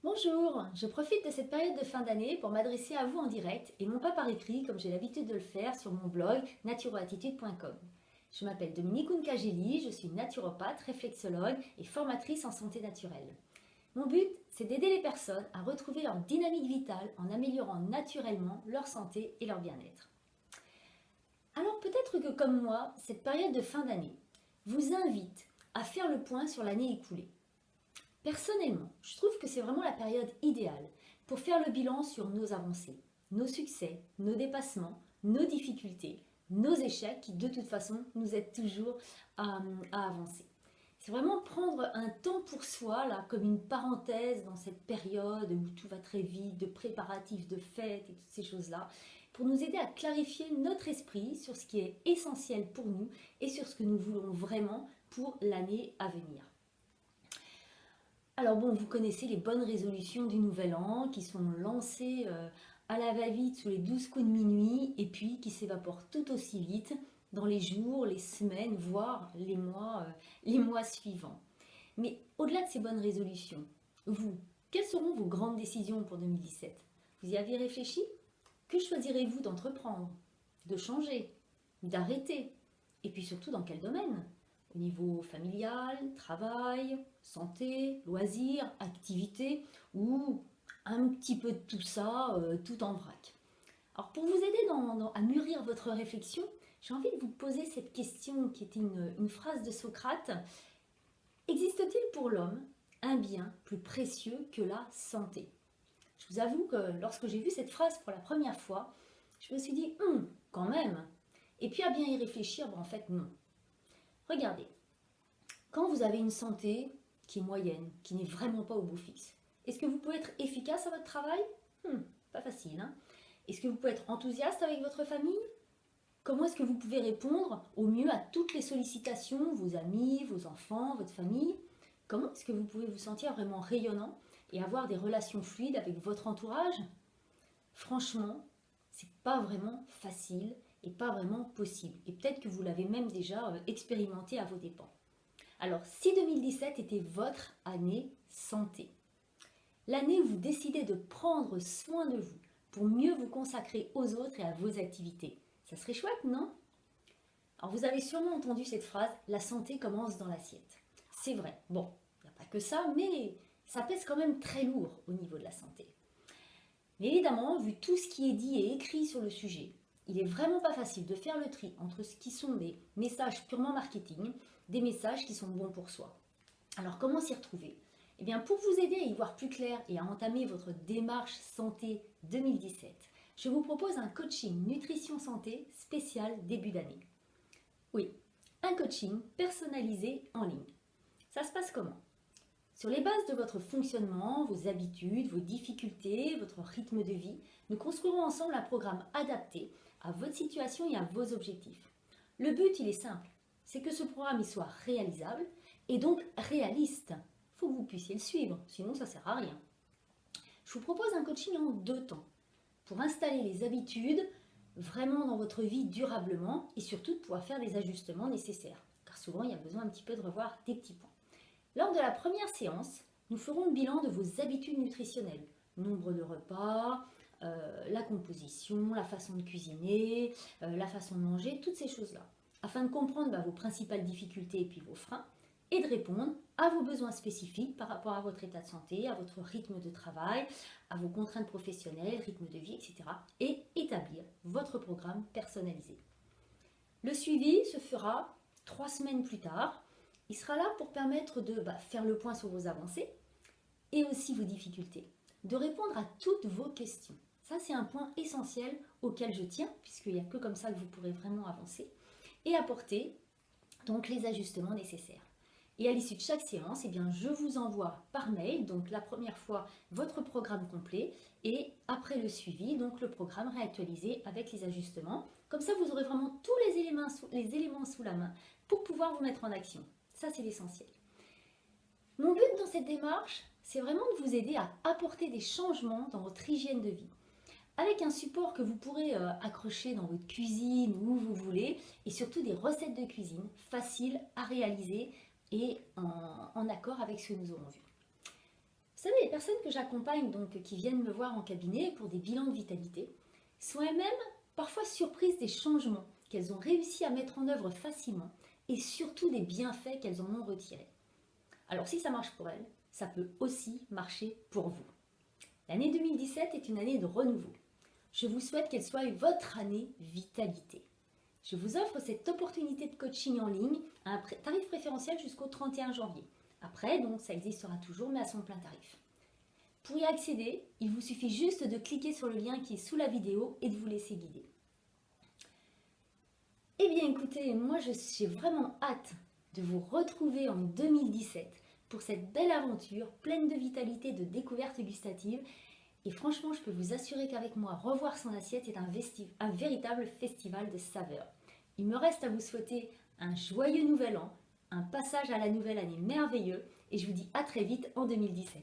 Bonjour, je profite de cette période de fin d'année pour m'adresser à vous en direct et non pas par écrit comme j'ai l'habitude de le faire sur mon blog naturoattitude.com. Je m'appelle Dominique Unkageli, je suis naturopathe, réflexologue et formatrice en santé naturelle. Mon but, c'est d'aider les personnes à retrouver leur dynamique vitale en améliorant naturellement leur santé et leur bien-être. Alors peut-être que comme moi, cette période de fin d'année vous invite à faire le point sur l'année écoulée. Personnellement, je trouve que c'est vraiment la période idéale pour faire le bilan sur nos avancées, nos succès, nos dépassements, nos difficultés, nos échecs qui de toute façon nous aident toujours à avancer. C'est vraiment prendre un temps pour soi, là, comme une parenthèse dans cette période où tout va très vite, de préparatifs, de fêtes et toutes ces choses-là, pour nous aider à clarifier notre esprit sur ce qui est essentiel pour nous et sur ce que nous voulons vraiment pour l'année à venir. Alors bon, vous connaissez les bonnes résolutions du Nouvel An qui sont lancées à la va-vite sous les 12 coups de minuit et puis qui s'évaporent tout aussi vite dans les jours, les semaines, voire les mois suivants. Mais au-delà de ces bonnes résolutions, vous, quelles seront vos grandes décisions pour 2017? Vous y avez réfléchi? Que choisirez-vous d'entreprendre, de changer, d'arrêter? Et puis surtout dans quel domaine? Au niveau familial, travail, santé, loisirs, activités ou un petit peu de tout ça, tout en vrac. Alors pour vous aider à mûrir votre réflexion, j'ai envie de vous poser cette question qui était une phrase de Socrate. Existe-t-il pour l'homme un bien plus précieux que la santé? Je vous avoue que lorsque j'ai vu cette phrase pour la première fois, je me suis dit, quand même. Et puis à bien y réfléchir, en fait non. Regardez, quand vous avez une santé qui est moyenne, qui n'est vraiment pas au beau fixe, est-ce que vous pouvez être efficace à votre travail? Pas facile, hein? Est-ce que vous pouvez être enthousiaste avec votre famille? Comment est-ce que vous pouvez répondre au mieux à toutes les sollicitations, vos amis, vos enfants, votre famille? Comment est-ce que vous pouvez vous sentir vraiment rayonnant et avoir des relations fluides avec votre entourage? Franchement, c'est pas vraiment facile et pas vraiment possible. Et peut-être que vous l'avez même déjà expérimenté à vos dépens. Alors, si 2017 était votre année santé, l'année où vous décidez de prendre soin de vous pour mieux vous consacrer aux autres et à vos activités, ça serait chouette, non? Alors, vous avez sûrement entendu cette phrase, la santé commence dans l'assiette. C'est vrai, bon, il n'y a pas que ça, mais ça pèse quand même très lourd au niveau de la santé. Mais évidemment, vu tout ce qui est dit et écrit sur le sujet, il n'est vraiment pas facile de faire le tri entre ce qui sont des messages purement marketing, des messages qui sont bons pour soi. Alors comment s'y retrouver? Eh bien, pour vous aider à y voir plus clair et à entamer votre démarche santé 2017, je vous propose un coaching nutrition santé spécial début d'année. Oui, un coaching personnalisé en ligne. Ça se passe comment? Sur les bases de votre fonctionnement, vos habitudes, vos difficultés, votre rythme de vie, nous construirons ensemble un programme adapté à votre situation et à vos objectifs. Le but, il est simple, c'est que ce programme il soit réalisable et donc réaliste. Il faut que vous puissiez le suivre, sinon ça ne sert à rien. Je vous propose un coaching en 2 temps pour installer les habitudes vraiment dans votre vie durablement et surtout de pouvoir faire les ajustements nécessaires. Car souvent, il y a besoin un petit peu de revoir des petits points. Lors de la première séance, nous ferons le bilan de vos habitudes nutritionnelles. Nombre de repas, la composition, la façon de cuisiner, la façon de manger, toutes ces choses-là. Afin de comprendre vos principales difficultés et puis vos freins, et de répondre à vos besoins spécifiques par rapport à votre état de santé, à votre rythme de travail, à vos contraintes professionnelles, rythme de vie, etc. Et établir votre programme personnalisé. Le suivi se fera 3 semaines plus tard. Il sera là pour permettre de faire le point sur vos avancées et aussi vos difficultés, de répondre à toutes vos questions. Ça, c'est un point essentiel auquel je tiens, puisqu'il n'y a que comme ça que vous pourrez vraiment avancer, et apporter donc les ajustements nécessaires. Et à l'issue de chaque séance, eh bien, je vous envoie par mail, donc la première fois, votre programme complet, et après le suivi, donc le programme réactualisé avec les ajustements. Comme ça, vous aurez vraiment tous les éléments sous la main pour pouvoir vous mettre en action. Ça, c'est l'essentiel. Mon but dans cette démarche, c'est vraiment de vous aider à apporter des changements dans votre hygiène de vie, avec un support que vous pourrez accrocher dans votre cuisine ou où vous voulez, et surtout des recettes de cuisine faciles à réaliser et en accord avec ce que nous aurons vu. Vous savez, les personnes que j'accompagne, donc qui viennent me voir en cabinet pour des bilans de vitalité, sont elles-mêmes parfois surprises des changements qu'elles ont réussi à mettre en œuvre facilement et surtout des bienfaits qu'elles en ont retirés. Alors si ça marche pour elles, ça peut aussi marcher pour vous. L'année 2017 est une année de renouveau. Je vous souhaite qu'elle soit votre année vitalité. Je vous offre cette opportunité de coaching en ligne à un tarif préférentiel jusqu'au 31 janvier. Après, donc, ça existera toujours, mais à son plein tarif. Pour y accéder, il vous suffit juste de cliquer sur le lien qui est sous la vidéo et de vous laisser guider. Eh bien écoutez, moi j'ai vraiment hâte de vous retrouver en 2017 pour cette belle aventure pleine de vitalité, de découvertes gustatives. Et franchement, je peux vous assurer qu'avec moi, revoir son assiette est un véritable festival de saveurs. Il me reste à vous souhaiter un joyeux nouvel an, un passage à la nouvelle année merveilleux et je vous dis à très vite en 2017.